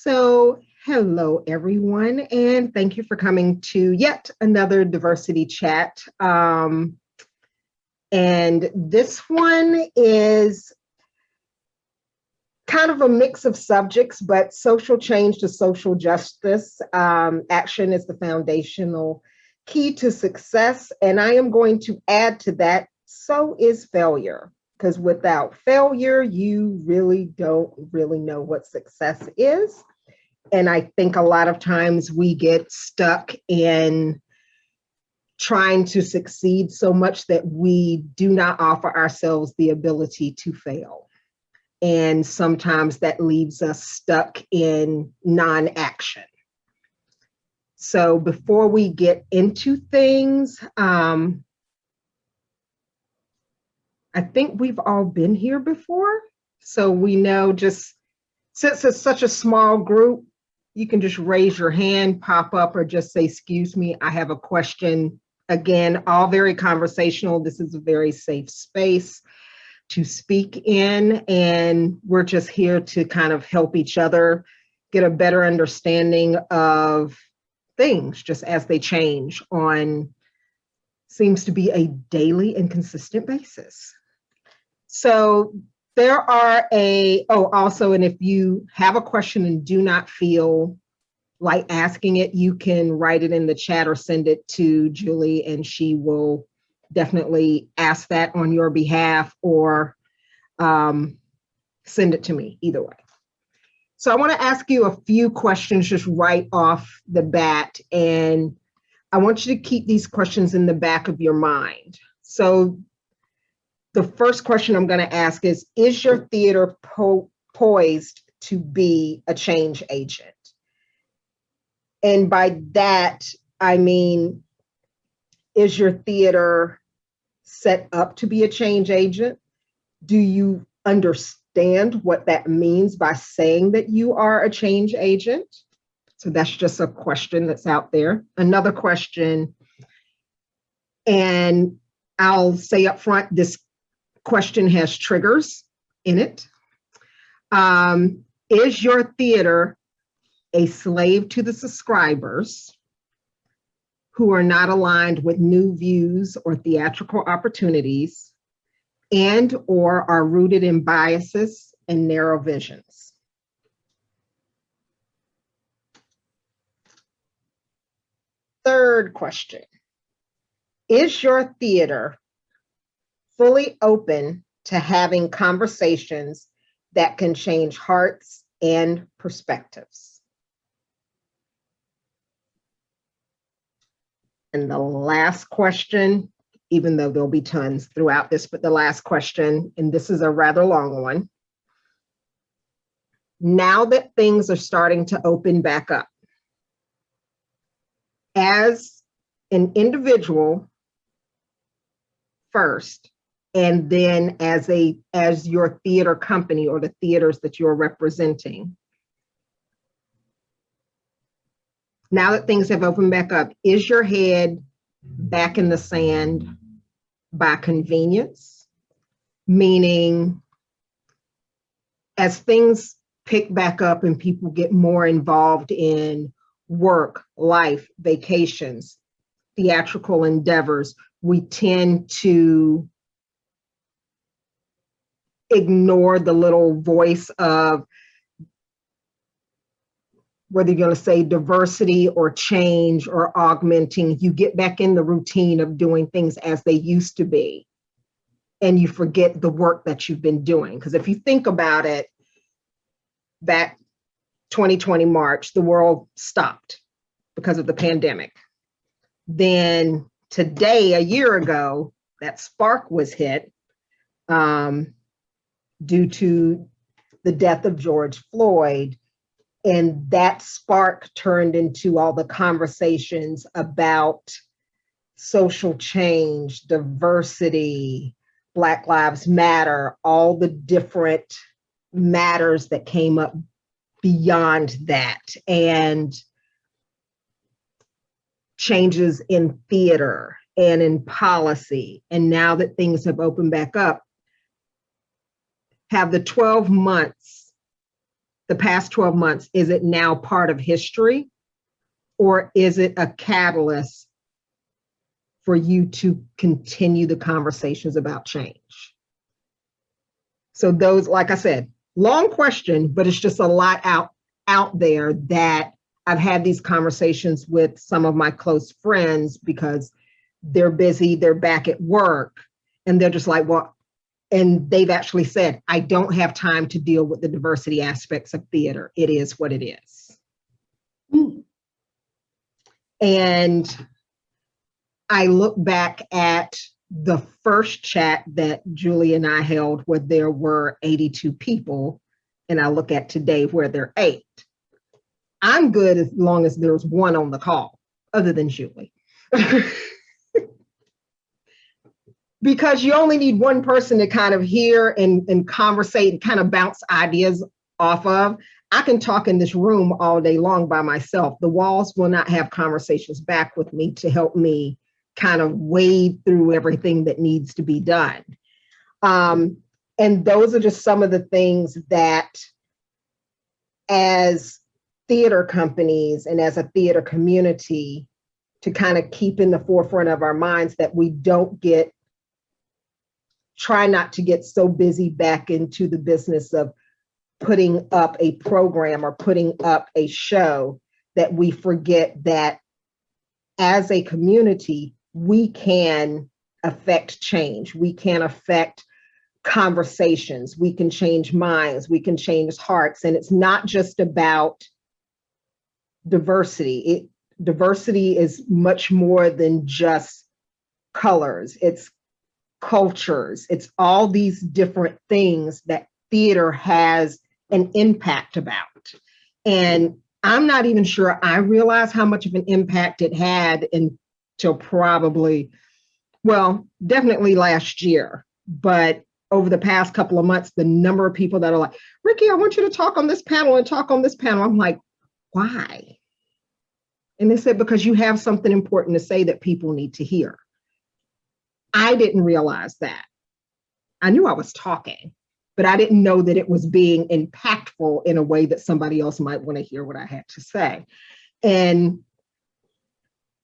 Hello everyone, and thank you for coming to yet another diversity chat. And this one is kind of a mix of subjects, but social change to social justice. Action is the foundational key to success. And I am going to add to that, so is failure. Because without failure, you really don't really know what success is. And I think a lot of times we get stuck in trying to succeed so much that we do not offer ourselves the ability to fail. And sometimes that leaves us stuck in non-action. So before we get into things, I think we've all been here before. So we know, just since it's such a small group, you can just raise your hand, pop up, or just say, excuse me, I have a question. Again, all very conversational. This is a very safe space to speak in, and we're just here to kind of help each other get a better understanding of things just as they change on seems to be a daily and consistent basis. So there are also, and if you have a question and do not feel like asking it, you can write it in the chat or send it to Julie, and she will definitely ask that on your behalf, or send it to me, either way. So I want to ask you a few questions just right off the bat, and I want you to keep these questions in the back of your mind. So the first question I'm going to ask is your theater poised to be a change agent? And by that, I mean, is your theater set up to be a change agent? Do you understand what that means by saying that you are a change agent? So that's just a question that's out there. Another question, and I'll say up front, this question has triggers in it. Is your theater a slave to the subscribers who are not aligned with new views or theatrical opportunities, and or are rooted in biases and narrow visions? Third question, is your theater fully open to having conversations that can change hearts and perspectives? And the last question, even though there'll be tons throughout this, but the last question, and this is a rather long one. Now that things are starting to open back up, as an individual first, and then as your theater company or the theaters that you're representing, now that things have opened back up, is your head back in the sand by convenience? Meaning, as things pick back up and people get more involved in work, life, vacations, theatrical endeavors, we tend to ignore the little voice of, whether you're going to say diversity or change or augmenting. You get back in the routine of doing things as they used to be, and you forget the work that you've been doing. Because if you think about it, back 2020 March, the world stopped because of the pandemic. Then today, a year ago, that spark was hit due to the death of George Floyd. And that spark turned into all the conversations about social change, diversity, Black Lives Matter, all the different matters that came up beyond that, and changes in theater and in policy. And now that things have opened back up, have the 12 months the past 12 months, is it now part of history, or is it a catalyst for you to continue the conversations about change? So those, like I said, long question, but it's just a lot out there that I've had these conversations with some of my close friends because they're busy, they're back at work, and they're just like, well, and they've actually said, I don't have time to deal with the diversity aspects of theater. It is what it is. Mm. And I look back at the first chat that Julie and I held where there were 82 people, and I look at today where there are 8. I'm good as long as there's one on the call, other than Julie. Because you only need one person to kind of hear and conversate and kind of bounce ideas off of. I can talk in this room all day long by myself. The walls will not have conversations back with me to help me kind of wade through everything that needs to be done. And those are just some of the things that, as theater companies and as a theater community, to kind of keep in the forefront of our minds, that we don't try not to get so busy back into the business of putting up a program or putting up a show that we forget that as a community, we can affect change. We can affect conversations. We can change minds. We can change hearts. And it's not just about diversity. Diversity is much more than just colors. It's cultures. It's all these different things that theater has an impact about. And I'm not even sure I realized how much of an impact it had until probably, well, definitely last year. But over the past couple of months, the number of people that are like, Ricky, I want you to talk on this panel and talk on this panel. I'm like, why? And they said, because you have something important to say that people need to hear. I didn't realize that. I knew I was talking, but I didn't know that it was being impactful in a way that somebody else might want to hear what I had to say. And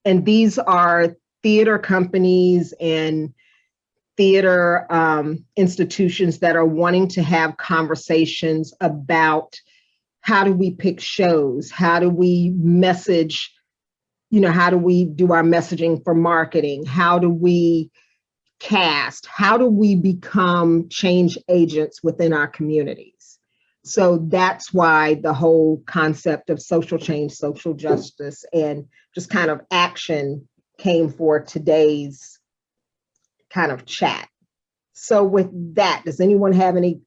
these are theater companies and theater institutions that are wanting to have conversations about how do we pick shows? How do we message? How do we do our messaging for marketing? How do we cast? How do we become change agents within our communities? So that's why the whole concept of social change, social justice, and just kind of action came for today's kind of chat. So with that, does anyone have any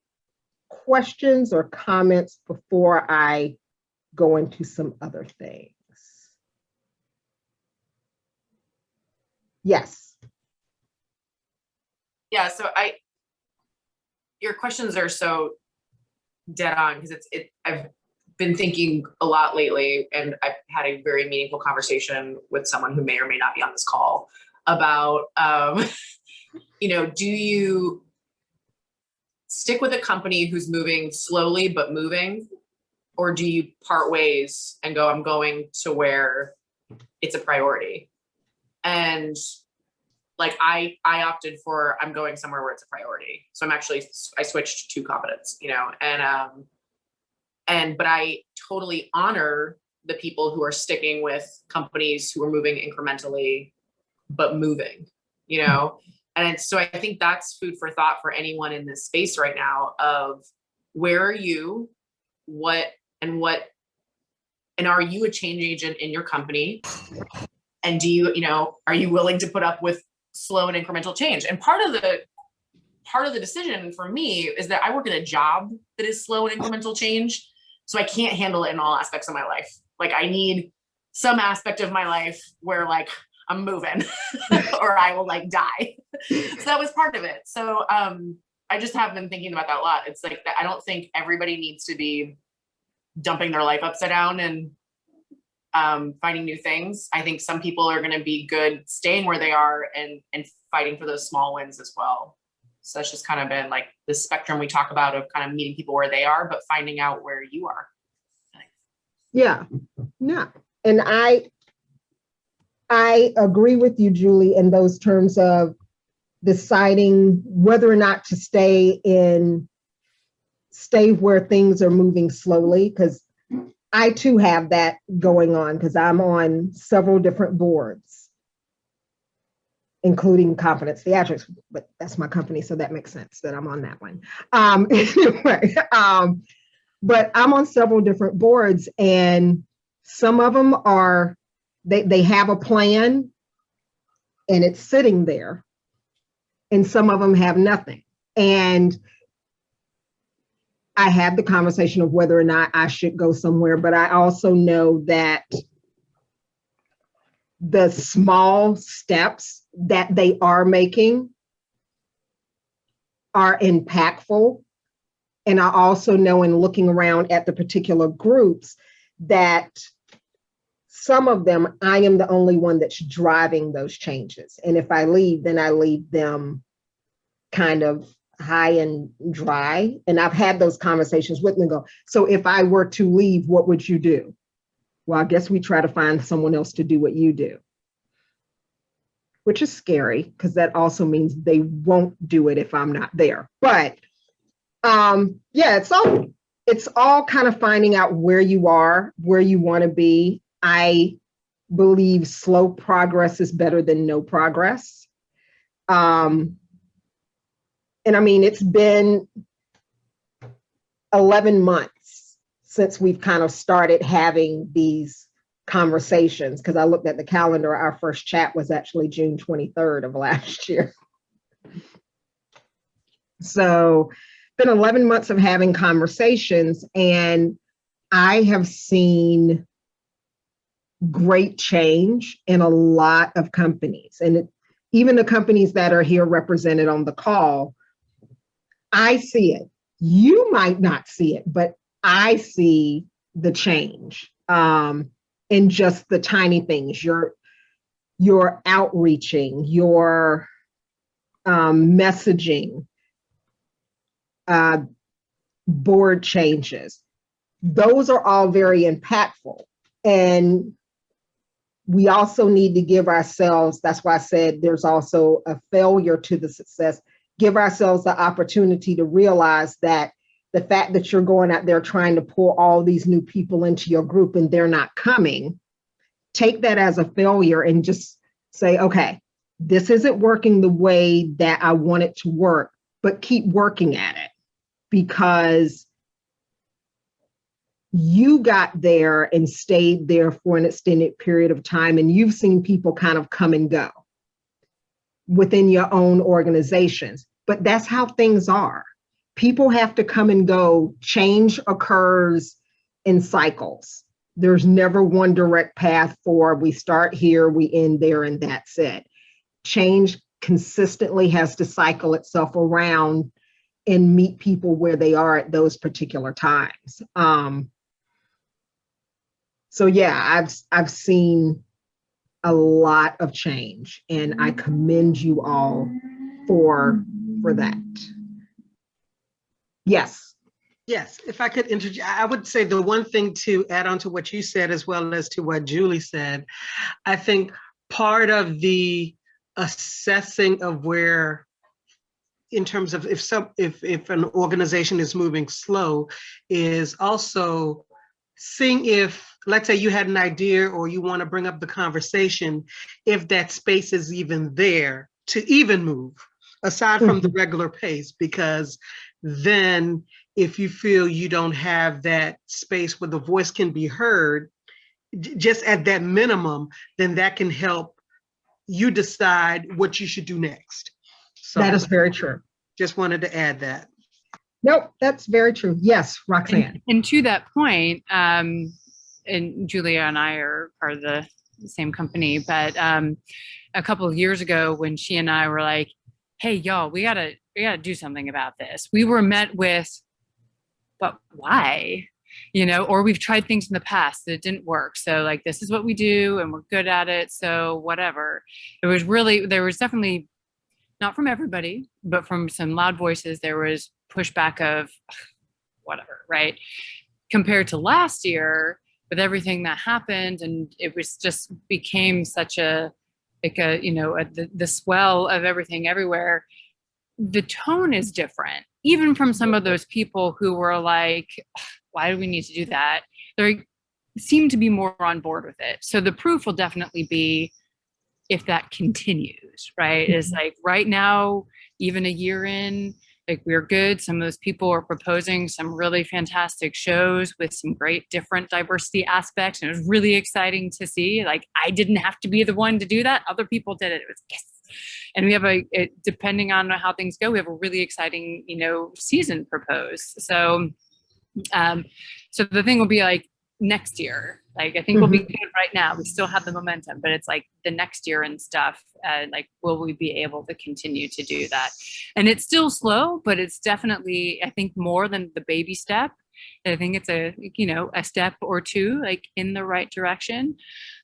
questions or comments before I go into some other things? Yes. Yeah, so your questions are so dead on, because I've been thinking a lot lately, and I've had a very meaningful conversation with someone who may or may not be on this call about, do you stick with a company who's moving slowly but moving, or do you part ways and go, I'm going to where it's a priority? And like I opted for, I'm going somewhere where it's a priority. So I switched to competence, but I totally honor the people who are sticking with companies who are moving incrementally, but moving, And so I think that's food for thought for anyone in this space right now of where are you, and are you a change agent in your company? And do you, are you willing to put up with slow and incremental change? And part of the decision for me is that I work in a job that is slow and incremental change. So I can't handle it in all aspects of my life. Like I need some aspect of my life where like I'm moving or I will like die. So that was part of it. So I just have been thinking about that a lot. It's like that I don't think everybody needs to be dumping their life upside down and finding new things. I think some people are going to be good staying where they are and fighting for those small wins as well. So that's just kind of been like the spectrum we talk about of kind of meeting people where they are, but finding out where you are. Yeah, no. And I agree with you, Julie, in those terms of deciding whether or not to stay where things are moving slowly, because I too have that going on because I'm on several different boards, including Confidence Theatrics, but that's my company, so that makes sense that I'm on that one. Anyway, but I'm on several different boards, and some of them are, they have a plan and it's sitting there, and some of them have nothing. And I had the conversation of whether or not I should go somewhere, but I also know that the small steps that they are making are impactful. And I also know, in looking around at the particular groups, that some of them, I am the only one that's driving those changes. And if I leave, then I leave them kind of high and dry. And I've had those conversations with them, go, so if I were to leave, what would you do? Well, I guess we try to find someone else to do what you do, which is scary because that also means they won't do it if I'm not there. But yeah, it's all kind of finding out where you are, where you want to be. I believe slow progress is better than no progress. And I mean, it's been 11 months since we've kind of started having these conversations, because I looked at the calendar, our first chat was actually June 23rd of last year. So been 11 months of having conversations, and I have seen great change in a lot of companies. And even the companies that are here represented on the call, I see it. You might not see it, but I see the change in just the tiny things. Your outreaching, your messaging, board changes. Those are all very impactful. And we also need to give ourselves, that's why I said there's also a failure to the success, give ourselves the opportunity to realize that the fact that you're going out there trying to pull all these new people into your group and they're not coming, take that as a failure and just say, okay, this isn't working the way that I want it to work, but keep working at it, because you got there and stayed there for an extended period of time, and you've seen people kind of come and go within your own organizations. But that's how things are. People have to come and go. Change occurs in cycles. There's never one direct path for we start here, we end there, and that's it. Change consistently has to cycle itself around and meet people where they are at those particular times. So yeah, I've seen a lot of change, and I commend you all for that. Yes. Yes, if I could introduce, I would say the one thing to add on to what you said, as well as to what Julie said, I think part of the assessing of where, in terms of if an organization is moving slow, is also seeing if, let's say you had an idea or you want to bring up the conversation, if that space is even there to even move, aside from the regular pace, because then if you feel you don't have that space where the voice can be heard, just at that minimum, then that can help you decide what you should do next. So that is very true. Just wanted to add that. Nope, that's very true. Yes, Roxanne. And to that point, and Julia and I are part of the same company, but a couple of years ago when she and I were like, hey, y'all, we gotta do something about this. We were met with, but why? You know, or we've tried things in the past that didn't work. So like, this is what we do and we're good at it. So whatever. There was definitely not from everybody, but from some loud voices, there was pushback of whatever, right? Compared to last year, with everything that happened, and it was just became such a, like a, the swell of everything everywhere. The tone is different, even from some of those people who were like, why do we need to do that? They seem to be more on board with it. So the proof will definitely be if that continues, right? Is like right now, even a year in, like we're good. Some of those people are proposing some really fantastic shows with some great different diversity aspects. And it was really exciting to see. Like I didn't have to be the one to do that. Other people did it. It was yes. And we have depending on how things go, we have a really exciting, season proposed. So, so the thing will be like next year. Like I think we'll be good right now. We still have the momentum, but it's like the next year and stuff. Like, will we be able to continue to do that? And it's still slow, but it's definitely, I think, more than the baby step. I think it's a step or two, like in the right direction.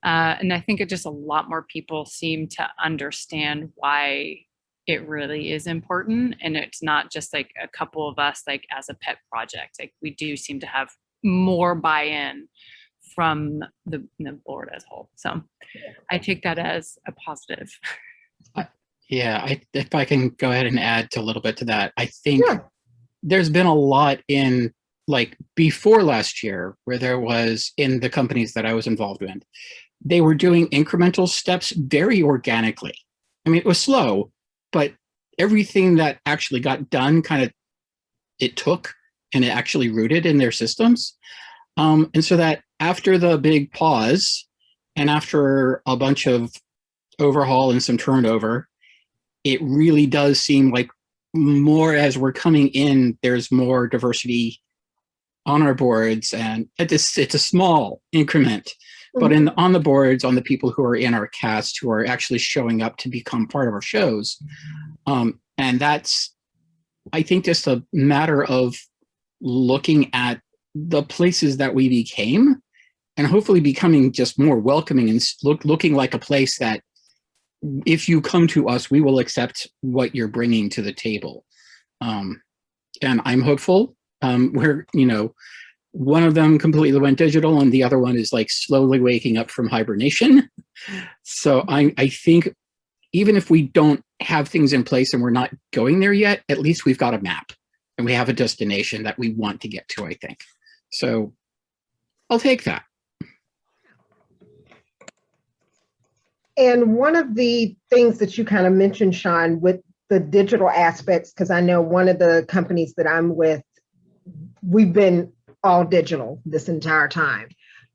And I think it just a lot more people seem to understand why it really is important. And it's not just like a couple of us, like as a pet project. Like we do seem to have more buy-in from the board as a whole. So I take that as a positive. Yeah, if I can go ahead and add a little bit to that, I think there's been a lot in like before last year where there was in the companies that I was involved in, they were doing incremental steps very organically. I mean, it was slow, but everything that actually got done it took and it actually rooted in their systems. And so that after the big pause and after a bunch of overhaul and some turnover, it really does seem like more as we're coming in, there's more diversity on our boards, and it's a small increment, but on the boards, on the people who are in our cast who are actually showing up to become part of our shows. And that's, I think, just a matter of looking at the places that we became and hopefully becoming just more welcoming and looking like a place that if you come to us, we will accept what you're bringing to the table. And I'm hopeful. We're, one of them completely went digital and the other one is like slowly waking up from hibernation. So I think even if we don't have things in place and we're not going there yet, at least we've got a map and we have a destination that we want to get to, I think. So I'll take that. And one of the things that you kind of mentioned, Sean, with the digital aspects, because I know one of the companies that I'm with, we've been all digital this entire time.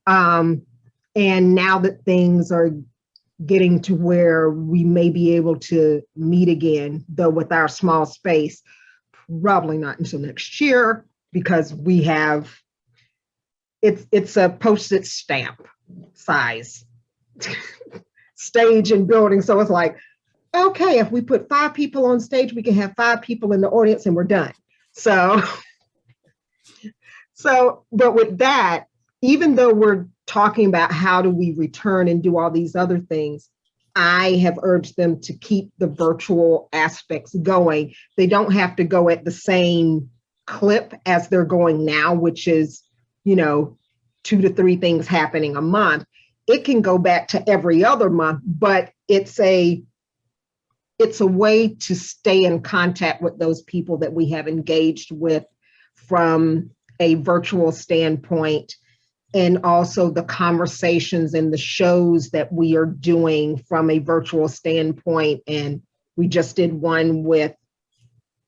And now that things are getting to where we may be able to meet again, though with our small space, probably not until next year, because we have, it's a postage stamp size stage and building. So it's like, okay, if we put 5 people on stage, we can have 5 people in the audience and we're done. So, but with that, even though we're talking about how do we return and do all these other things, I have urged them to keep the virtual aspects going. They don't have to go at the same clip as they're going now, which is, 2 to 3 things happening a month. It can go back to every other month, but it's a way to stay in contact with those people that we have engaged with from a virtual standpoint, and also the conversations and the shows that we are doing from a virtual standpoint. And we just did one with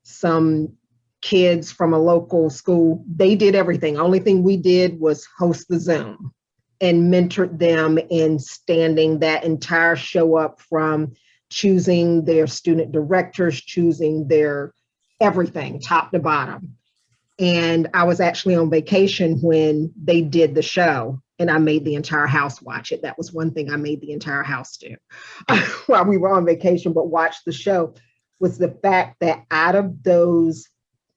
some kids from a local school. They did everything. Only thing we did was host the Zoom and mentored them in standing that entire show up, from choosing their student directors, choosing their everything, top to bottom. And I was actually on vacation when they did the show, and I made the entire house watch it. That was one thing I made the entire house do while we were on vacation, but watch the show, was the fact that out of those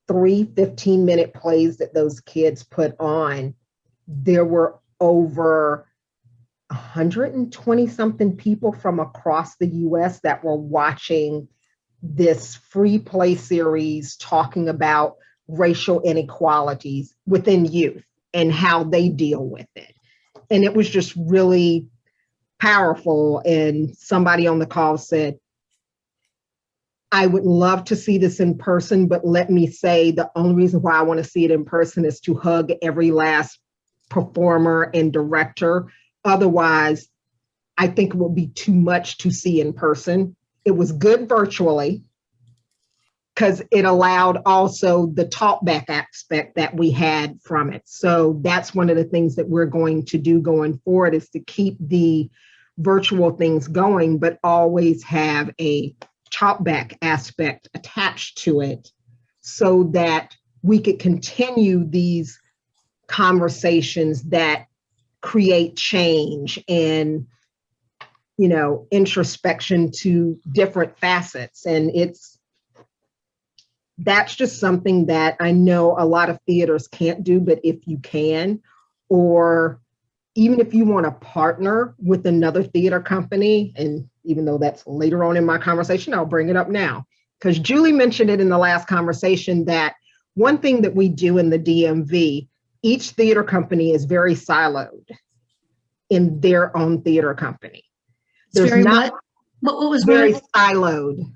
3 15-minute plays that those kids put on, there were over 120 something people from across the US that were watching this free play series talking about racial inequalities within youth and how they deal with it. And it was just really powerful. And somebody on the call said, I would love to see this in person, but let me say the only reason why I want to see it in person is to hug every last performer and director. Otherwise, I think it would be too much to see in person. It was good virtually because it allowed also the talkback aspect that we had from it. So that's one of the things that we're going to do going forward, is to keep the virtual things going, but always have a talkback aspect attached to it so that we could continue these conversations that create change and, you know, introspection to different facets. And that's just something that I know a lot of theaters can't do, but if you can, or even if you want to partner with another theater company, and even though that's later on in my conversation, I'll bring it up now, because Julie mentioned it in the last conversation that one thing that we do in the DMV, each theater company is very siloed in their own theater company. There's very not what was very very siloed.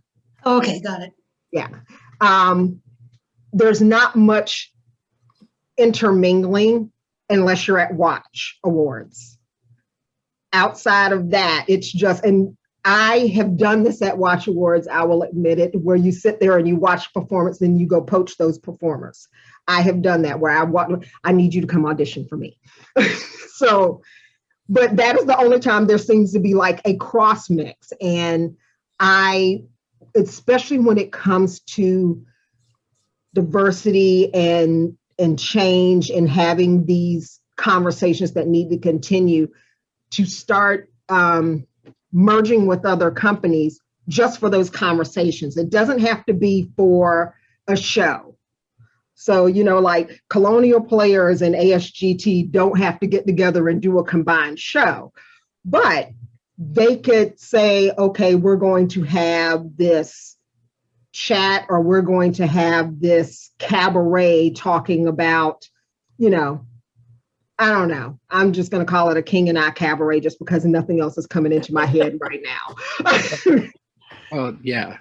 okay, got it. Yeah. There's not much intermingling unless you're at Watch Awards. Outside of that, it's just, and I have done this at Watch Awards, I will admit it, where you sit there and you watch performance and you go poach those performers. I have done that where I need you to come audition for me. So, but that is the only time there seems to be like a cross mix. And especially when it comes to diversity and change and having these conversations that need to continue, to start merging with other companies just for those conversations. It doesn't have to be for a show. So, you know, like Colonial Players and ASGT don't have to get together and do a combined show, but they could say, okay, we're going to have this chat, or we're going to have this cabaret talking about, you know, I don't know. I'm just going to call it a King and I cabaret just because nothing else is coming into my head right now. Oh, yeah.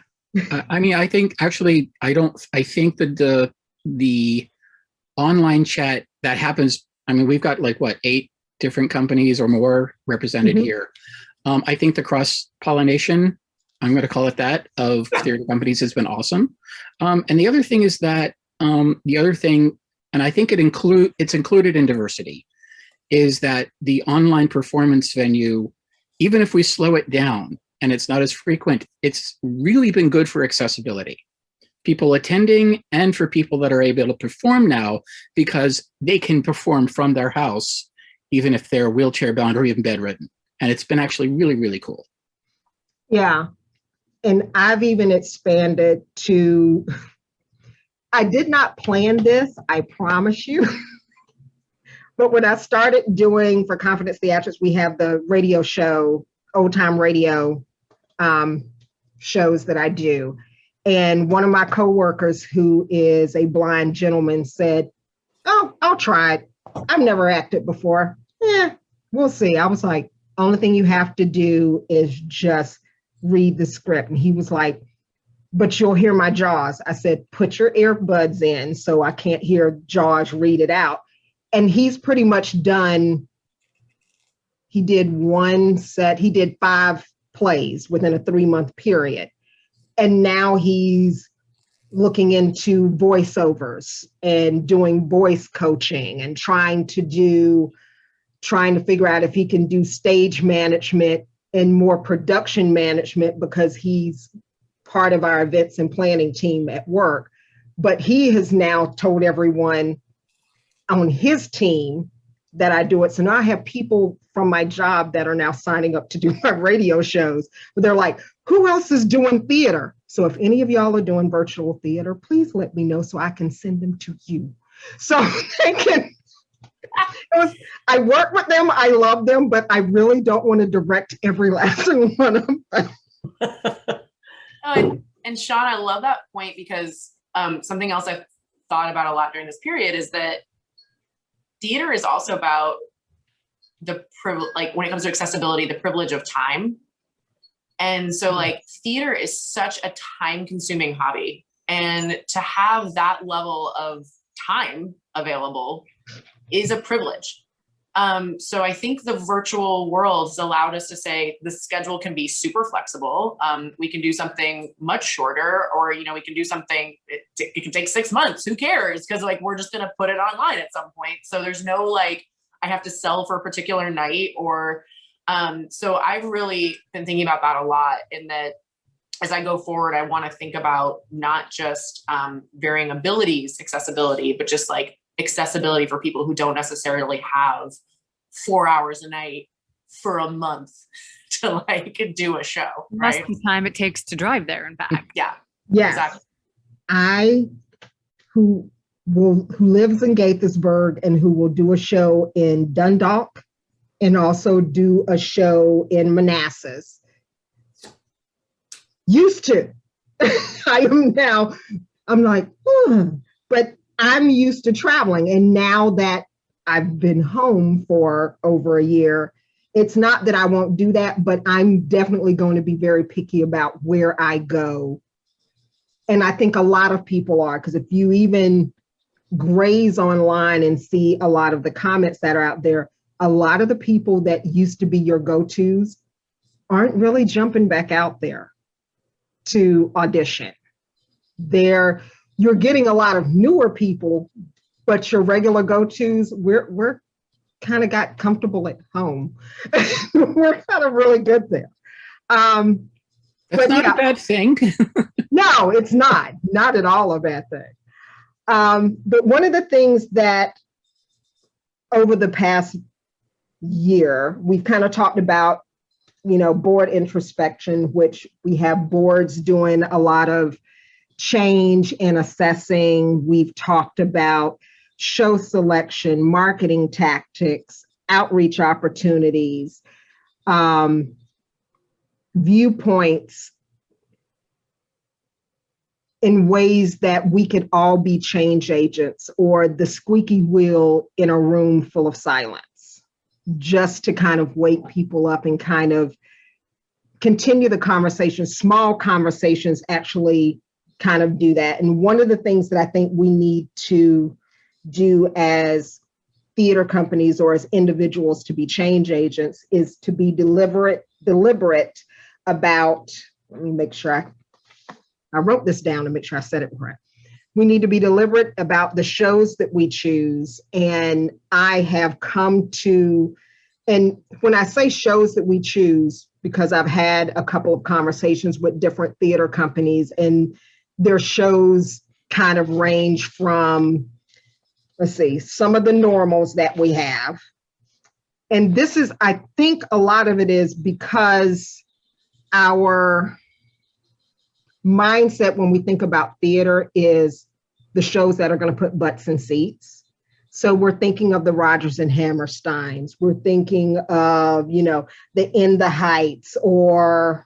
I mean, I think actually, I think that the online chat that happens, I mean, we've got like what, 8 different companies or more represented here. I think the cross-pollination, I'm going to call it that, of theater companies has been awesome. And the other thing is that and I think it's included in diversity, is that the online performance venue, even if we slow it down and it's not as frequent, it's really been good for accessibility. People attending and for people that are able to perform now, because they can perform from their house, even if they're wheelchair bound or even bedridden. And it's been actually really, really cool. Yeah. And I've even expanded to, I did not plan this, I promise you. But when I started doing for Confidence Theatrics, we have the radio show, old time radio shows that I do. And one of my coworkers, who is a blind gentleman, said, oh, I'll try it. I've never acted before. Yeah, we'll see. I was like, only thing you have to do is just read the script. And he was like, but you'll hear my jaws. I said, put your earbuds in so I can't hear Jaws read it out. And he's pretty much done. He did 5 plays within a 3-month period. And now he's looking into voiceovers and doing voice coaching and trying to figure out if he can do stage management and more production management, because he's part of our events and planning team at work. But he has now told everyone on his team that I do it. So now I have people from my job that are now signing up to do my radio shows, but they're like, who else is doing theater? So if any of y'all are doing virtual theater, please let me know so I can send them to you. So they can, I work with them, I love them, but I really don't want to direct every last one of them. And Sean, I love that point because something else I've thought about a lot during this period is that theater is also about the privilege, like when it comes to accessibility, the privilege of time. And so like theater is such a time consuming hobby. And to have that level of time available is a privilege. So I think the virtual world has allowed us to say the schedule can be super flexible. We can do something much shorter, or, you know, we can do something, it can take 6 months, who cares? Because like, we're just gonna put it online at some point. So there's no like, I have to sell for a particular night or, so I've really been thinking about that a lot, in that as I go forward, I wanna think about not just varying abilities, accessibility, but just like accessibility for people who don't necessarily have 4 hours a night for a month to like do a show, Less right? the time it takes to drive there and back. Yeah, Yes. exactly. I, who lives in Gaithersburg and who will do a show in Dundalk and also do a show in Manassas. Used to. I am now, I'm like, but I'm used to traveling. And now that I've been home for over a year, it's not that I won't do that, but I'm definitely going to be very picky about where I go. And I think a lot of people are, because if you even graze online and see a lot of the comments that are out there, a lot of the people that used to be your go-tos aren't really jumping back out there to audition. You're getting a lot of newer people, but your regular go-tos, we're kind of got comfortable at home. We're kind of really good there. That's But not yeah. a bad thing. No, it's not at all a bad thing. But one of the things that over the past year, we've kind of talked about, you know, board introspection, which we have boards doing a lot of change and assessing. We've talked about show selection, marketing tactics, outreach opportunities, viewpoints, in ways that we could all be change agents or the squeaky wheel in a room full of silence, just to kind of wake people up and kind of continue the conversation. Small conversations actually kind of do that. And one of the things that I think we need to do as theater companies or as individuals to be change agents is to be deliberate about, let me make sure I wrote this down to make sure I said it right. We need to be deliberate about the shows that we choose. And I have come to, and when I say shows that we choose, because I've had a couple of conversations with different theater companies, and their shows kind of range from, let's see, some of the normals that we have. And this is, I think a lot of it is because our mindset when we think about theater is the shows that are going to put butts in seats. So we're thinking of the Rodgers and Hammersteins. We're thinking of, you know, the In the Heights, or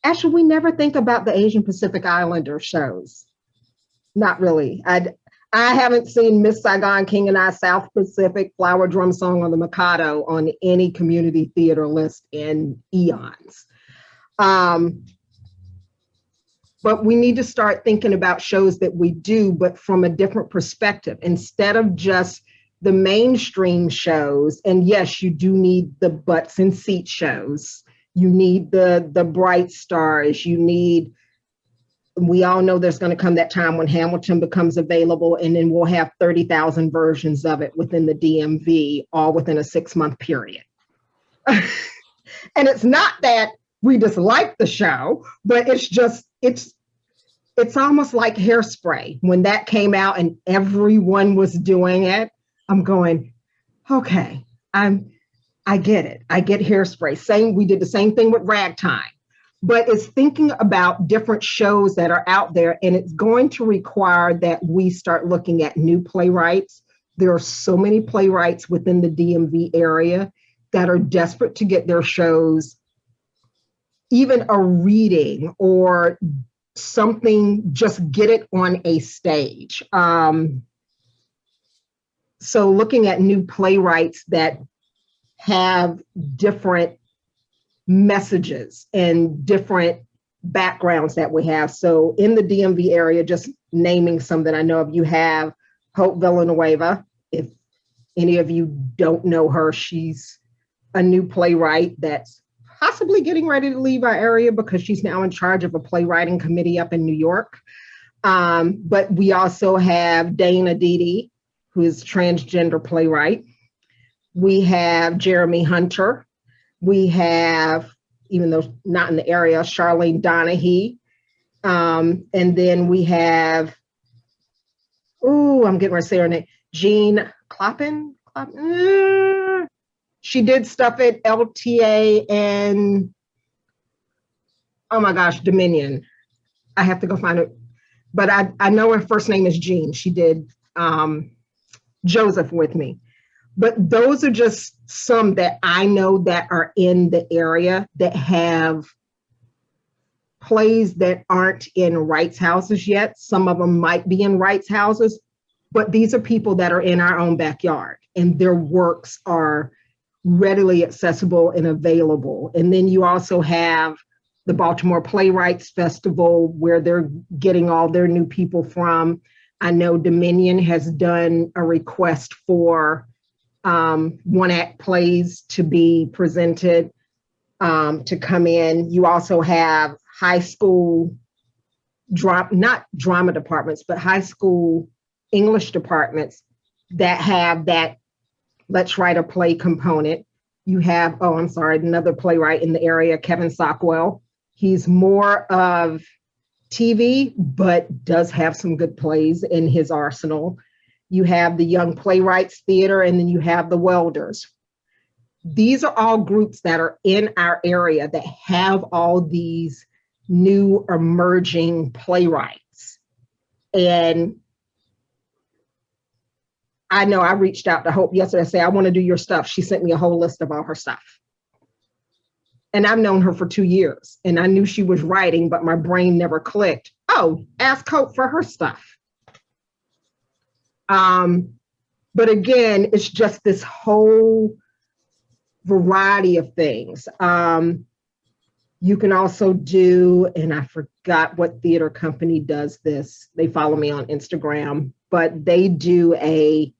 actually, we never think about the Asian Pacific Islander shows. Not really. I haven't seen Miss Saigon, King and I, South Pacific, Flower Drum Song, or The Mikado on any community theater list in eons. But we need to start thinking about shows that we do, but from a different perspective, instead of just the mainstream shows. And yes, you do need the butts in seat shows. You need the bright stars. You need, we all know there's going to come that time when Hamilton becomes available, and then we'll have 30,000 versions of it within the DMV, all within a 6-month period. And it's not that we dislike the show, but it's just, it's almost like Hairspray. When that came out and everyone was doing it, I'm going, okay, I get it. I get Hairspray. We did the same thing with Ragtime. But it's thinking about different shows that are out there, and it's going to require that we start looking at new playwrights. There are so many playwrights within the DMV area that are desperate to get their shows even a reading or something, just get it on a stage. So looking at new playwrights that have different messages and different backgrounds that we have. So in the DMV area, just naming some that I know of, you have Hope Villanueva. If any of you don't know her, she's a new playwright that's possibly getting ready to leave our area because she's now in charge of a playwriting committee up in New York. But we also have Dana Didi, who is transgender playwright. We have Jeremy Hunter. We have, even though not in the area, Charlene Donahue. And then we have, I'm getting ready to say her name, Jean Kloppen. She did stuff at LTA and, oh my gosh, Dominion. I have to go find it. But I know her first name is Jean. She did Joseph with me. But those are just some that I know that are in the area that have plays that aren't in rights houses yet. Some of them might be in rights houses, but these are people that are in our own backyard and their works are readily accessible and available. And then you also have the Baltimore Playwrights Festival where they're getting all their new people from. I know Dominion has done a request for one-act plays to be presented, to come in. You also have high school, not drama departments, but high school English departments that have that let's write a play component. You have, another playwright in the area, Kevin Sockwell. He's more of TV, but does have some good plays in his arsenal. You have the Young Playwrights Theater, and then you have the Welders. These are all groups that are in our area that have all these new emerging playwrights. And I know I reached out to Hope yesterday. I said, I want to do your stuff. She sent me a whole list of all her stuff. And I've known her for 2 years and I knew she was writing, but my brain never clicked. Oh, ask Hope for her stuff. But again, it's just this whole variety of things. You can also do, and I forgot what theater company does this. They follow me on Instagram, but they do a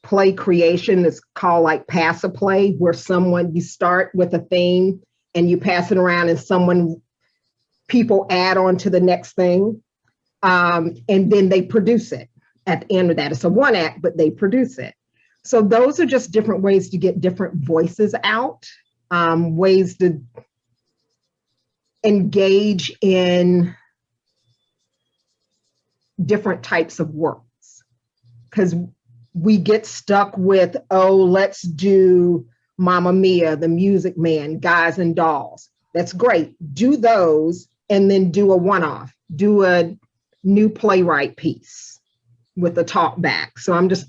play creation that's called like Pass a Play, where you start with a theme and you pass it around and people add on to the next thing. And then they produce it at the end of that. It's a one act, but they produce it. So those are just different ways to get different voices out, ways to engage in different types of works. Because we get stuck with, let's do Mamma Mia, The Music Man, Guys and Dolls. That's great. Do those and then do a one-off. Do a new playwright piece with a talk back. So I'm just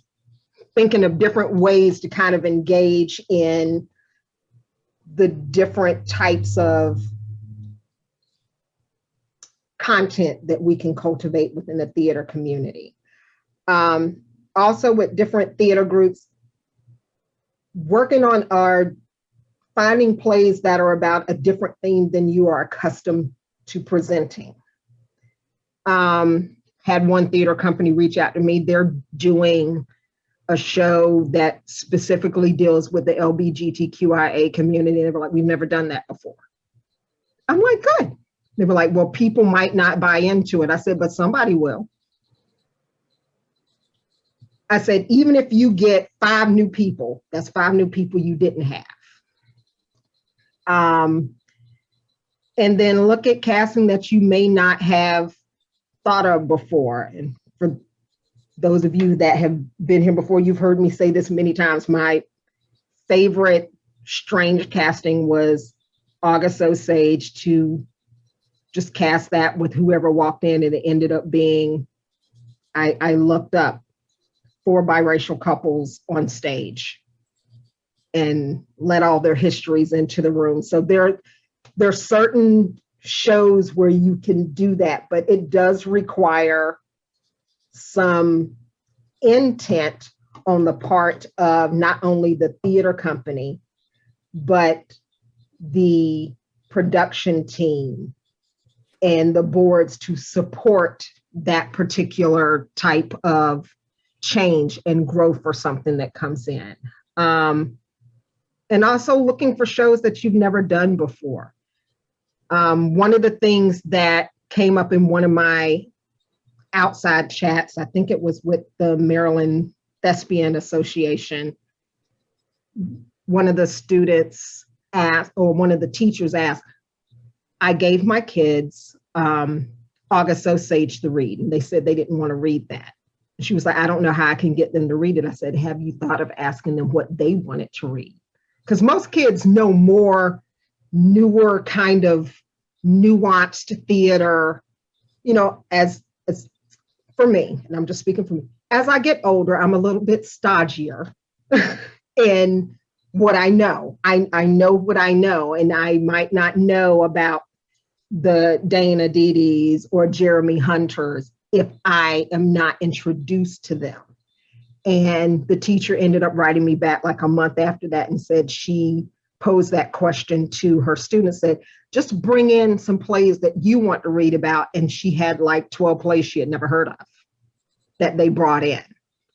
thinking of different ways to kind of engage in the different types of content that we can cultivate within the theater community. Also with different theater groups, working on finding plays that are about a different theme than you are accustomed to presenting. Had one theater company reach out to me. They're doing a show that specifically deals with the LGBTQIA community. They were like, we've never done that before. I'm like, good. They were like, well, people might not buy into it. I said, but somebody will. I said, even if you get 5 new people, that's 5 new people you didn't have. And then look at casting that you may not have thought of before. And for those of you that have been here before, you've heard me say this many times. My favorite strange casting was August Osage, to just cast that with whoever walked in, and it ended up being, I looked up 4 biracial couples on stage and let all their histories into the room. So There's certain shows where you can do that, but it does require some intent on the part of not only the theater company, but the production team and the boards to support that particular type of change and growth for something that comes in. And also looking for shows that you've never done before. One of the things that came up in one of my outside chats, I think it was with the Maryland Thespian Association, one of the students asked, or one of the teachers asked, I gave my kids August Osage to read, and they said they didn't want to read that. She was like, I don't know how I can get them to read it. I said, have you thought of asking them what they wanted to read? Because most kids know more newer kind of nuanced theater, you know, as for me, and I'm just speaking for me, as I get older, I'm a little bit stodgier in what I know. I know what I know, and I might not know about the Dana Didis or Jeremy Hunters if I am not introduced to them. And the teacher ended up writing me back like a month after that and said she posed that question to her students, said, just bring in some plays that you want to read about. And she had like 12 plays she had never heard of that they brought in.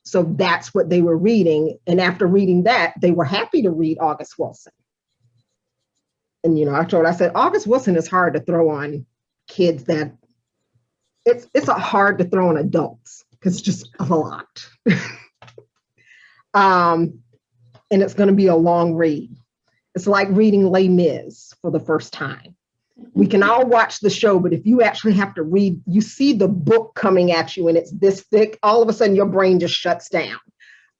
So that's what they were reading. And after reading that, they were happy to read August Wilson. And, you know, I said, August Wilson is hard to throw on kids that it's hard to throw on adults because it's just a lot. And it's going to be a long read. It's like reading Les Mis for the first time. We can all watch the show, but if you actually have to read, you see the book coming at you and it's this thick, all of a sudden your brain just shuts down.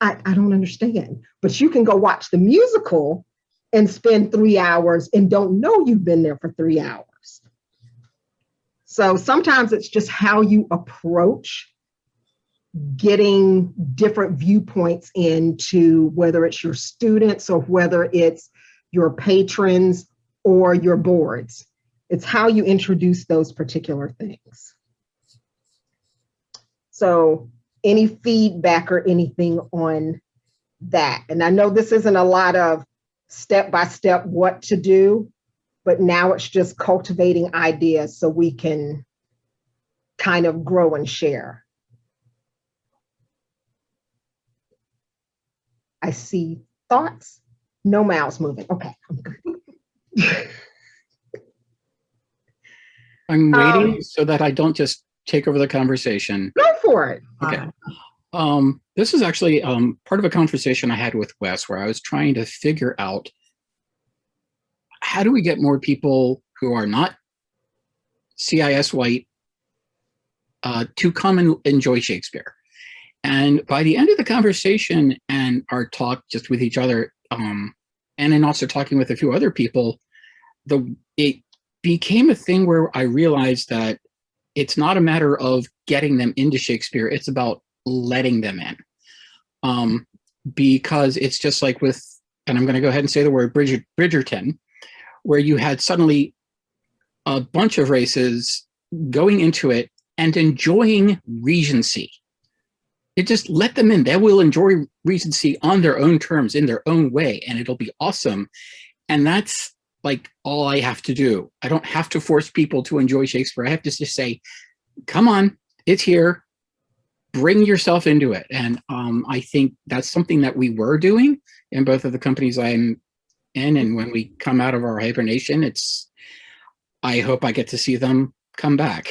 I don't understand. But you can go watch the musical and spend 3 hours and don't know you've been there for 3 hours. So sometimes it's just how you approach getting different viewpoints into whether it's your students or whether it's your patrons or your boards. It's how you introduce those particular things. So any feedback or anything on that? And I know this isn't a lot of step-by-step what to do, but now it's just cultivating ideas so we can kind of grow and share. I see thoughts, no mouths moving. Okay, I'm good. I'm waiting so that I don't just take over the conversation. Go for it. Okay. This is actually part of a conversation I had with Wes where I was trying to figure out how do we get more people who are not CIS white to come and enjoy Shakespeare. And by the end of the conversation and our talk just with each other, and then also talking with a few other people, it became a thing where I realized that it's not a matter of getting them into Shakespeare, it's about letting them in. Because it's just like with, and I'm going to go ahead and say the word Bridgerton, where you had suddenly a bunch of races going into it and enjoying Regency. You just let them in. They will enjoy Regency on their own terms, in their own way, and it'll be awesome. And that's like all I have to do. I don't have to force people to enjoy Shakespeare. I have to just say, come on, it's here. Bring yourself into it. And I think that's something that we were doing in both of the companies I'm in. And when we come out of our hibernation, I hope I get to see them come back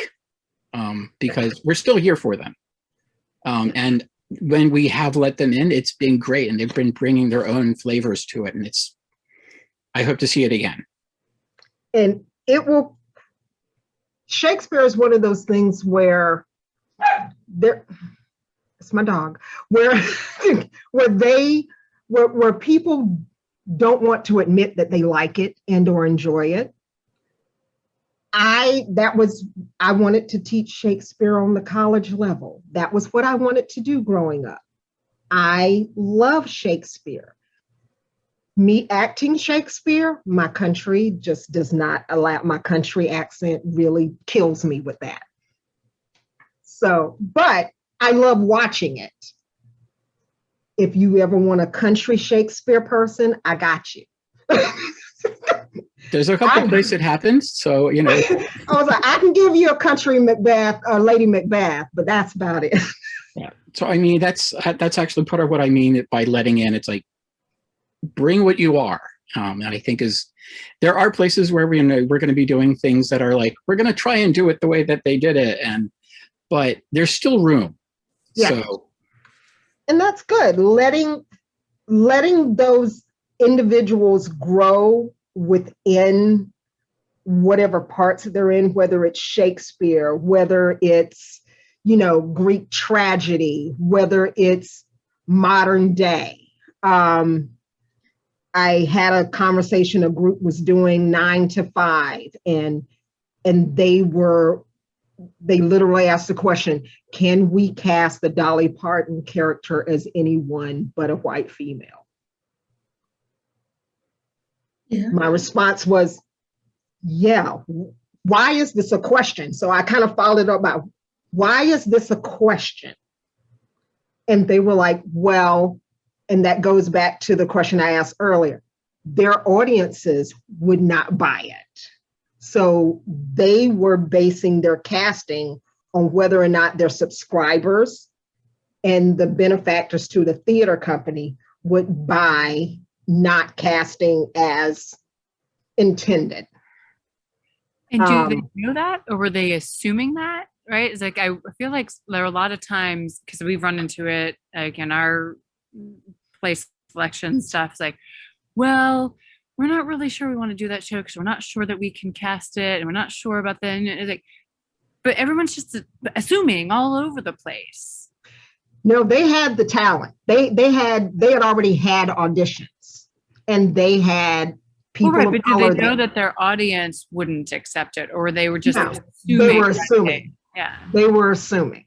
because we're still here for them. And when we have let them in, it's been great. And they've been bringing their own flavors to it. And I hope to see it again. And Shakespeare is one of those things where it's my dog, where people don't want to admit that they like it and or enjoy it. I wanted to teach Shakespeare on the college level. That was what I wanted to do growing up. I love Shakespeare. me acting Shakespeare, my country just does not allow, my country accent really kills me with that. So, but I love watching it. If you ever want a country Shakespeare person, I got you. There's a couple places it happens, so you know. I was like, I can give you a country Macbeth or Lady Macbeth, but that's about it. Yeah. So I mean, that's actually part of what I mean by letting in. It's like, bring what you are, and I think there are places where we're going to be doing things that are like, we're going to try and do it the way that they did it, but there's still room. Yeah. So, and that's good. Letting those individuals grow within whatever parts they're in, whether it's Shakespeare, whether it's, Greek tragedy, whether it's modern day. I had a conversation, a group was doing 9 to 5, and they literally asked the question, can we cast the Dolly Parton character as anyone but a white female? Yeah. My response was, yeah. Why is this a question? So I kind of followed up by, why is this a question? And they were like, well, and that goes back to the question I asked earlier, their audiences would not buy it. So they were basing their casting on whether or not their subscribers and the benefactors to the theater company would buy not casting as intended. And do they know that, or were they assuming that? Right? It's like, I feel like there are a lot of times, because we've run into it like in our place selection stuff. It's like, well, we're not really sure we want to do that show because we're not sure that we can cast it, and we're not sure about the. It's like, but everyone's just assuming all over the place. No, they had the talent. They had already had auditions, and they had people. Well, right, but do they know that their audience wouldn't accept it, or they were just assuming? They were assuming. Yeah, they were assuming.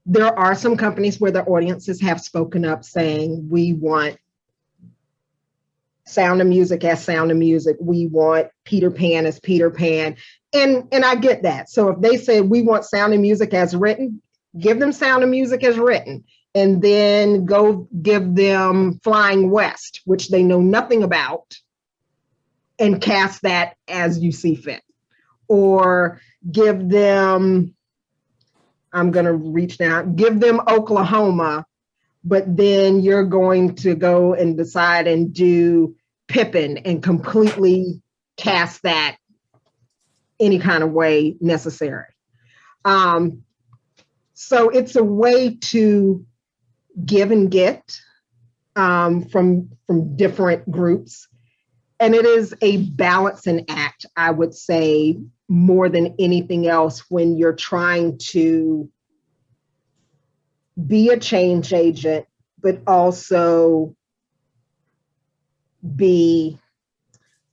There are some companies where the audiences have spoken up saying, we want Sound of Music as Sound of Music. We want Peter Pan as Peter Pan. And I get that. So if they say we want Sound of Music as written, give them Sound of Music as written, and then go give them Flying West, which they know nothing about, and cast that as you see fit. Or give them, I'm going to reach down, give them Oklahoma, but then you're going to go and decide and do Pippin and completely cast that any kind of way necessary. So it's a way to give and get from different groups. And it is a balancing act, I would say, more than anything else, when you're trying to be a change agent, but also be,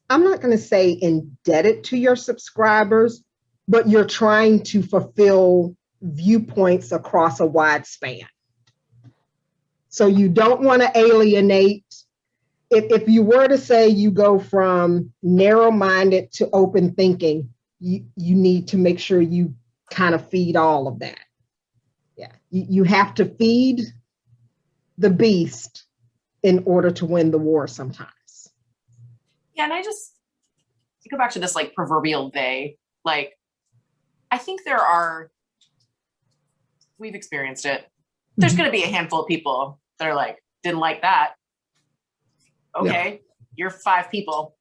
I'm not going to say indebted to your subscribers, but you're trying to fulfill viewpoints across a wide span. So you don't want to alienate. If you were to say you go from narrow-minded to open thinking, you need to make sure you kind of feed all of that. Yeah, you have to feed the beast in order to win the war sometimes. Yeah, and I just go back to this like proverbial they. Like, I think we've experienced it. There's going to be a handful of people that are like, didn't like that. Okay, yeah. You're 5 people.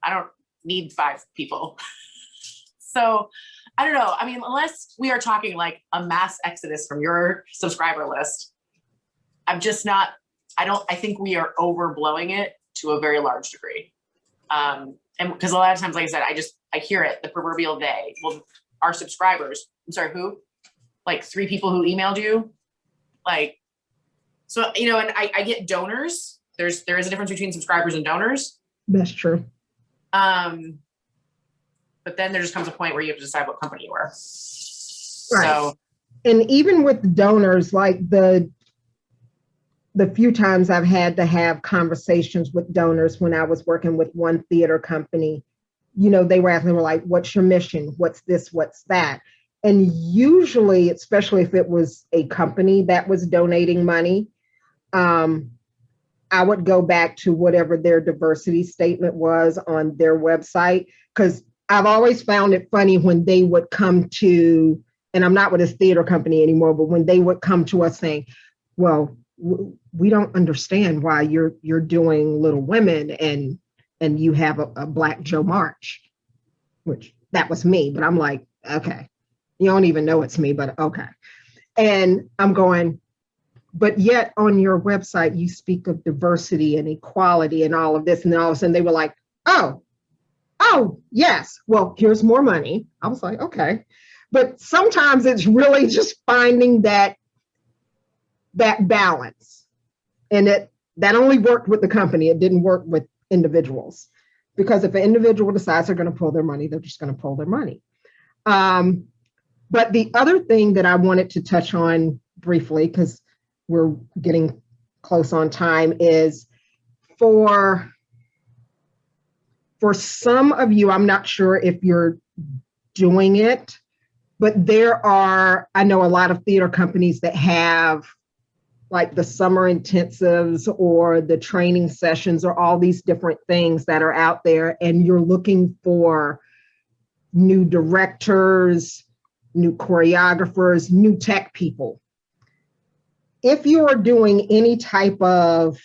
I don't need 5 people. So I don't know. I mean, unless we are talking like a mass exodus from your subscriber list, I think we are overblowing it to a very large degree. And because a lot of times, like I said, I hear it, the proverbial they. Well, our subscribers, I'm sorry, who? Like 3 people who emailed you? Like, so, and I get donors. There is a difference between subscribers and donors. That's true. But then there just comes a point where you have to decide what company you are. Right. So, and even with donors, like the few times I've had to have conversations with donors when I was working with one theater company, they were asking, they were like, what's your mission? What's this? What's that? And usually, especially if it was a company that was donating money, I would go back to whatever their diversity statement was on their website, because I've always found it funny when they would come to, and I'm not with this theater company anymore, but when they would come to us saying, well, we don't understand why you're doing Little Women and you have a Black Joe March, which that was me, but I'm like, okay, you don't even know it's me, but okay. And I'm going, but yet on your website, you speak of diversity and equality and all of this. And then all of a sudden they were like, oh, yes, well, here's more money. I was like, okay. But sometimes it's really just finding that balance. And that only worked with the company. It didn't work with individuals, because if an individual decides they're going to pull their money, they're just going to pull their money. But the other thing that I wanted to touch on briefly, because we're getting close on time, is for some of you, I'm not sure if you're doing it, but I know a lot of theater companies that have like the summer intensives or the training sessions or all these different things that are out there, and you're looking for new directors, new choreographers, new tech people. If you're doing any type of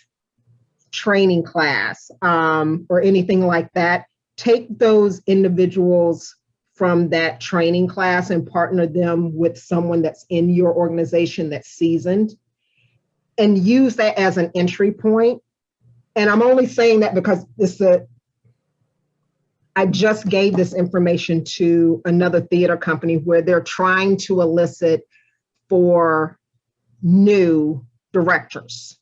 training class or anything like that, take those individuals from that training class and partner them with someone that's in your organization that's seasoned, and use that as an entry point. And I'm only saying that because I just gave this information to another theater company where they're trying to elicit for new directors.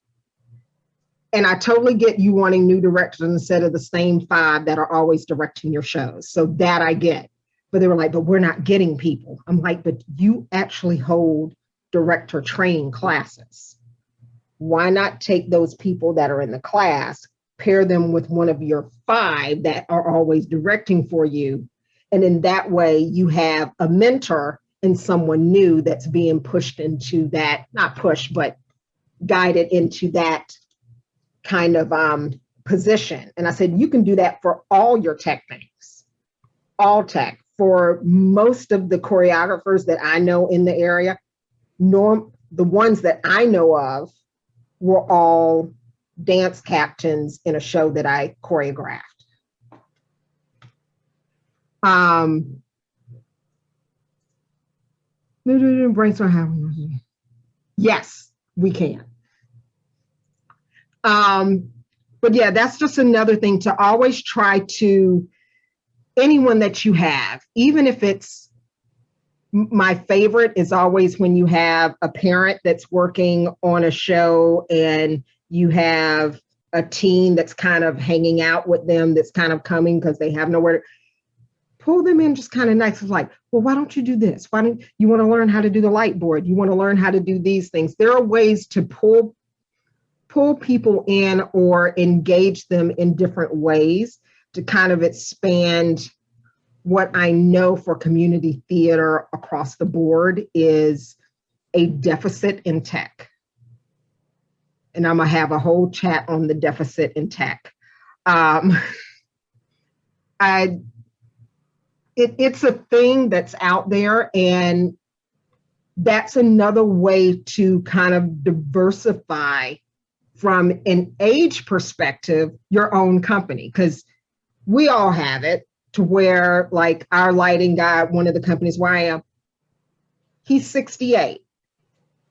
And I totally get you wanting new directors instead of the same 5 that are always directing your shows. So that I get. But they were like, but we're not getting people. I'm like, but you actually hold director training classes. Why not take those people that are in the class, pair them with one of your 5 that are always directing for you. And in that way, you have a mentor and someone new that's being pushed into that, not pushed, but guided into that kind of position. And I said, you can do that for all your tech things, all tech. For most of the choreographers that I know in the area, the ones that I know of were all dance captains in a show that I choreographed. Brainstorm how we want to. Yes, we can. But yeah, that's just another thing to always try to, anyone that you have, even if it's, my favorite is always when you have a parent that's working on a show and you have a teen that's kind of hanging out with them, that's kind of coming because they have nowhere to pull them in, just kind of nice. It's like, well, why don't you do this? Why don't you want to learn how to do the light board? You want to learn how to do these things. There are ways to pull people in or engage them in different ways to kind of expand what I know for community theater across the board is a deficit in tech. And I'm gonna have a whole chat on the deficit in tech. It's a thing that's out there, and that's another way to kind of diversify from an age perspective, your own company, because we all have it. To where, like, our lighting guy, one of the companies where I am, he's 68.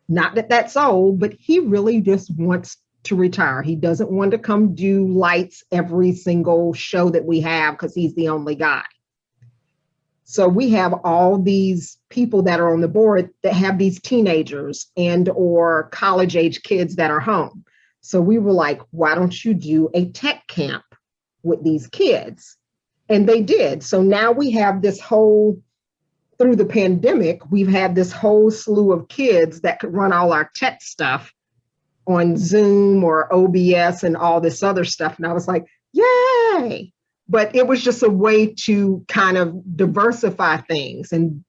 Not that that's old, but he really just wants to retire. He doesn't want to come do lights every single show that we have because he's the only guy. So we have all these people that are on the board that have these teenagers and or college age kids that are home. So we were like, why don't you do a tech camp with these kids? And they did. So now we have this whole, through the pandemic, we've had this whole slew of kids that could run all our tech stuff on Zoom or OBS and all this other stuff. And I was like, yay. But it was just a way to kind of diversify things. And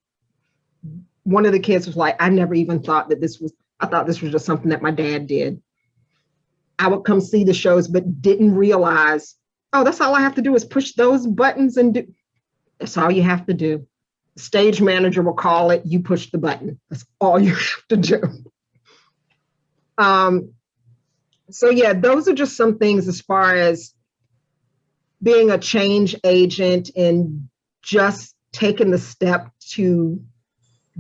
one of the kids was like, I never even thought that I thought this was just something that my dad did. I would come see the shows, but didn't realize, oh, that's all I have to do is push those buttons and do. That's all you have to do. The stage manager will call it, you push the button. That's all you have to do. So yeah, those are just some things as far as being a change agent and just taking the step to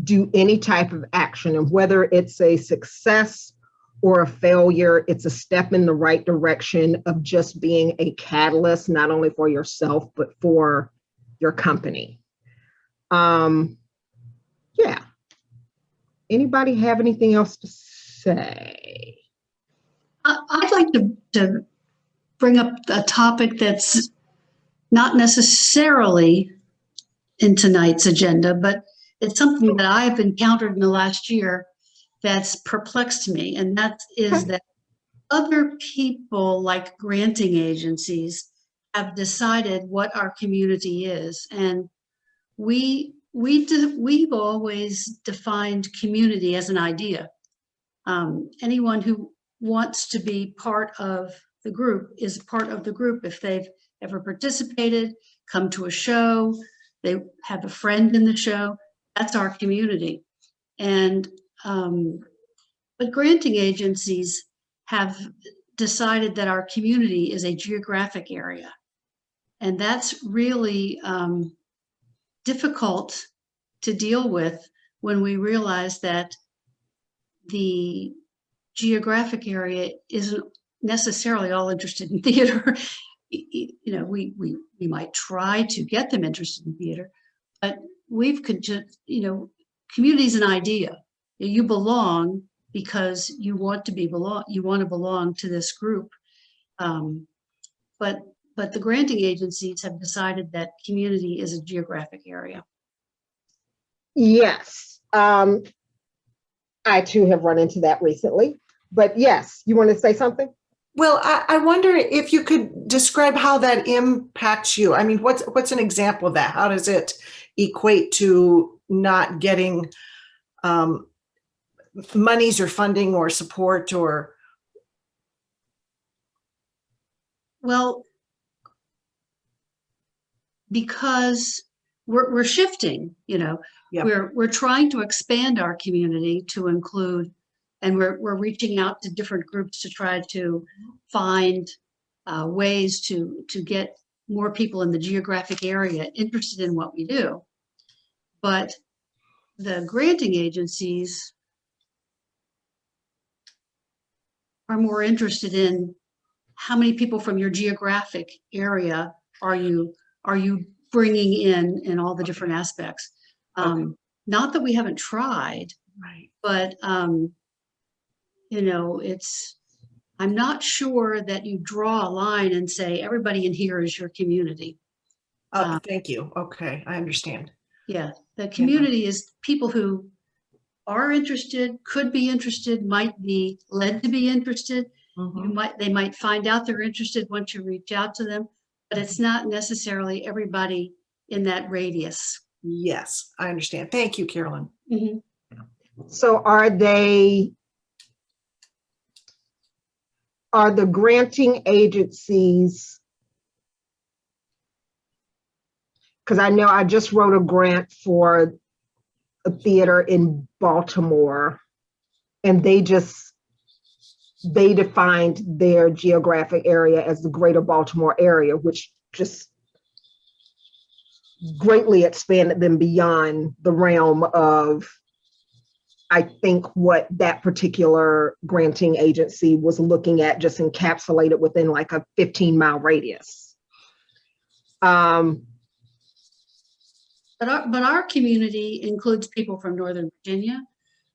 do any type of action. And whether it's a success or a failure, it's a step in the right direction of just being a catalyst, not only for yourself, but for your company. Yeah. Anybody have anything else to say? I'd like to bring up a topic that's not necessarily in tonight's agenda, but it's something that I've encountered in the last year that's perplexed me, and that is that other people, like granting agencies, have decided what our community is, and we've always defined community as an idea. Anyone who wants to be part of the group is part of the group if they've ever participated, come to a show, they have a friend in the show. That's our community. And but granting agencies have decided that our community is a geographic area, and that's really difficult to deal with when we realize that the geographic area isn't necessarily all interested in theater. You know, we might try to get them interested in theater, but community is an idea. You belong because you want to belong to this group. But the granting agencies have decided that community is a geographic area. Yes. I too have run into that recently, but yes, you want to say something? Well, I wonder if you could describe how that impacts you. I mean, what's an example of that? How does it equate to not getting monies or funding or support or? Well, because we're shifting, yeah. We're trying to expand our community to include, and we're reaching out to different groups to try to find ways to get more people in the geographic area interested in what we do. But the granting agencies are more interested in how many people from your geographic area are you bringing in all the different aspects. Not that we haven't tried, Right. but I'm not sure that you draw a line and say everybody in here is your community. Thank you. Okay, I understand. Yeah, the community is people who are interested, could be interested, might be led to be interested. Mm-hmm. They might find out they're interested once you reach out to them, but it's not necessarily everybody in that radius. Yes, I understand. Thank you, Carolyn. Mm-hmm. So are the granting agencies, because I know I just wrote a grant for a theater in Baltimore, and they defined their geographic area as the greater Baltimore area, which just greatly expanded them beyond the realm of, I think, what that particular granting agency was looking at, just encapsulated within like a 15-mile radius. But our community includes people from Northern Virginia,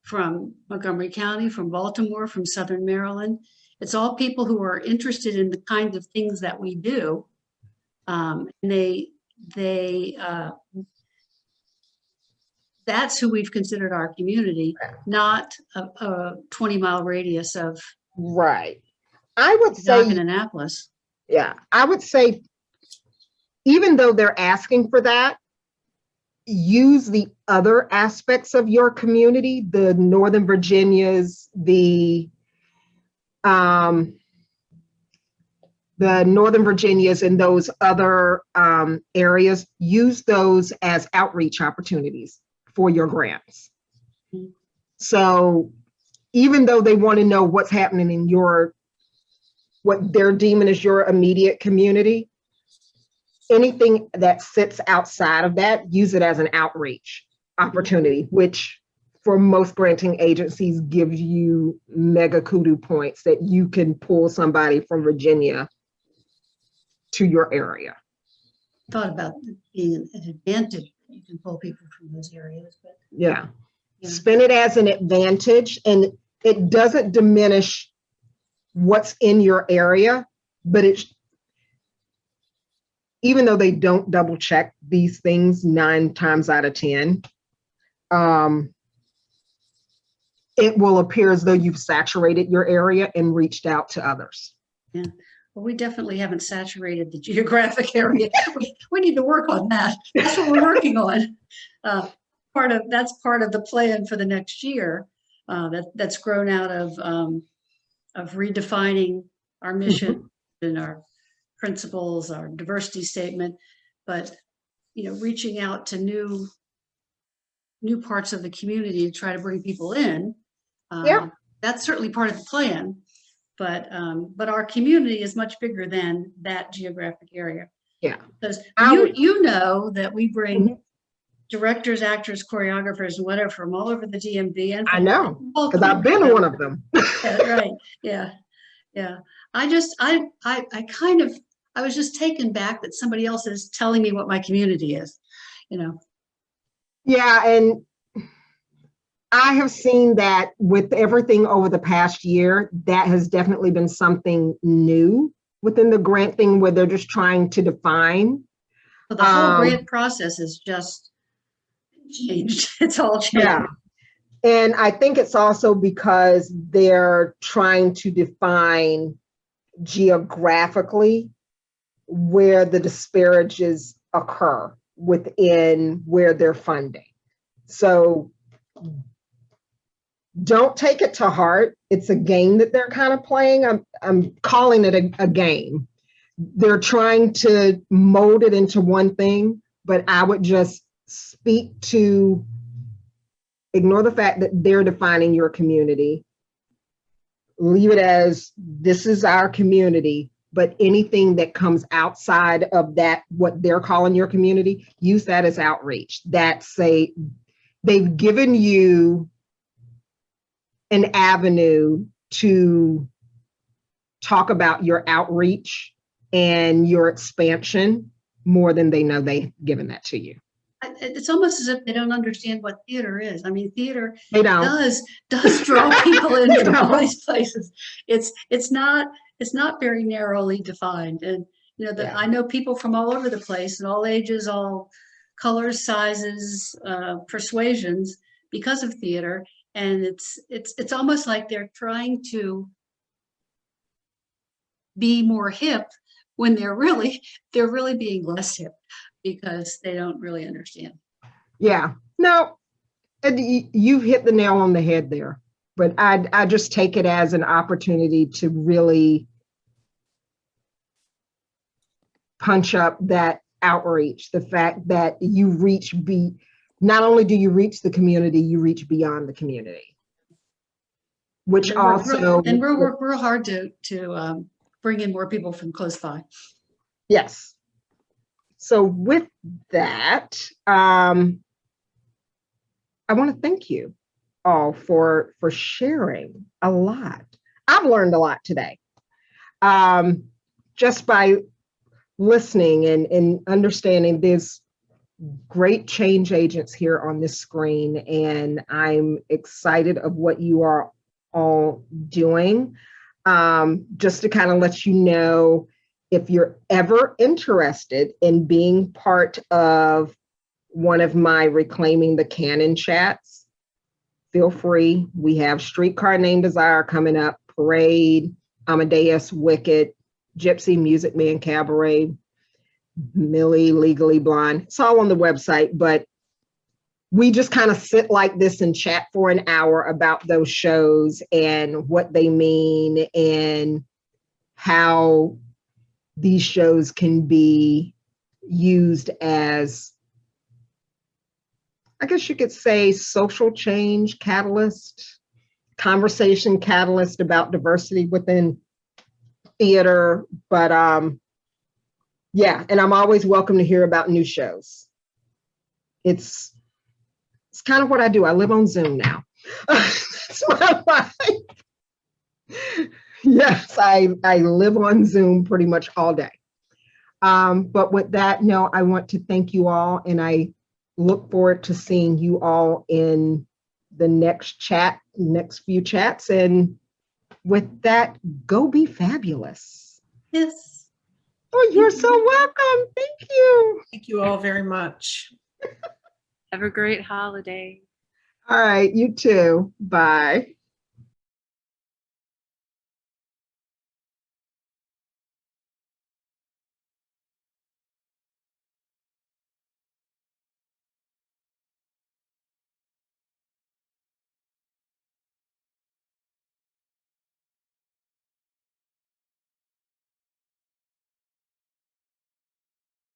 from Montgomery County, from Baltimore, from Southern Maryland. It's all people who are interested in the kinds of things that we do. And that's who we've considered our community, not a 20-mile radius of Right. I would Doc in say, Annapolis. yeah, I would say, even though they're asking for that, use the other aspects of your community, the Northern Virginias, the Northern Virginias and those other areas, use those as outreach opportunities for your grants. Mhm. So even though they want to know what's happening in what they're deeming as your immediate community, anything that sits outside of that, use it as an outreach opportunity, which for most granting agencies gives you mega kudu points that you can pull somebody from Virginia to your area. Thought about it being an advantage. You can pull people from those areas, but Yeah. Yeah. Spin it as an advantage, and it doesn't diminish what's in your area, but it's, even though they don't double check these things 9 times out of 10, it will appear as though you've saturated your area and reached out to others. well, we definitely haven't saturated the geographic area. We need to work on that. That's what we're working on. That's part of the plan for the next year. That's grown out of redefining our mission and our principles, our diversity statement, but reaching out to new parts of the community to try to bring people in. Yeah. That's certainly part of the plan, but our community is much bigger than that geographic area. Yeah. Because I you would- know that we bring Mhm. directors, actors, choreographers, and whatever from all over the DMV, and I from know, all because I've been countries. one of them. Yeah, right. Yeah. I was just taken back that somebody else is telling me what my community is, Yeah, and I have seen that with everything over the past year, that has definitely been something new within the grant thing where they're just trying to define. But the whole grant process is just changed. It's all changed. Yeah. And I think it's also because they're trying to define geographically where the disparages occur within where they're funding. So don't take it to heart. It's a game that they're kind of playing. I'm calling it a game. They're trying to mold it into one thing, but I would just ignore the fact that they're defining your community. Leave it as this is our community, but anything that comes outside of that, what they're calling your community, use that as outreach. They've given you an avenue to talk about your outreach and your expansion more than they know they've given that to you. It's almost as if they don't understand what theater is. I mean, theater They don't. does draw people in They from all don't. these places. It's not very narrowly defined. And Yeah. I know people from all over the place, and all ages, all colors, sizes, persuasions, because of theater. And it's almost like they're trying to be more hip when they're really being less hip, because they don't really understand. Yeah, no, you've hit the nail on the head there. But I just take it as an opportunity to really punch up that outreach, the fact that you not only do you reach the community, you reach beyond the community. Which And we'll also work real hard to bring in more people from close by. Yes. So with that, I want to thank you all for sharing a lot. I've learned a lot today. Just by listening and understanding there's great change agents here on this screen, and I'm excited of what you are all doing. Just to kind of let you know, if you're ever interested in being part of one of my Reclaiming the Canon chats, feel free. We have Streetcar Named Desire coming up. Parade, Amadeus, Wicked, Gypsy, Music Man, Cabaret, Millie, Legally Blonde. It's all on the website, but we just kind of sit like this and chat for an hour about those shows and what they mean and how these shows can be used as, I guess you could say, social change catalyst, conversation catalyst about diversity within theater. But yeah, and I'm always welcome to hear about new shows. It's kind of what I do. I live on Zoom now. That's my life. Yes, I live on Zoom pretty much all day. But with that, no, I want to thank you all, and I look forward to seeing you all in the next few chats. And with that, go be fabulous. Yes. Oh, you're so welcome. Thank you. Thank you all very much. Have a great holiday. All right, you too. Bye.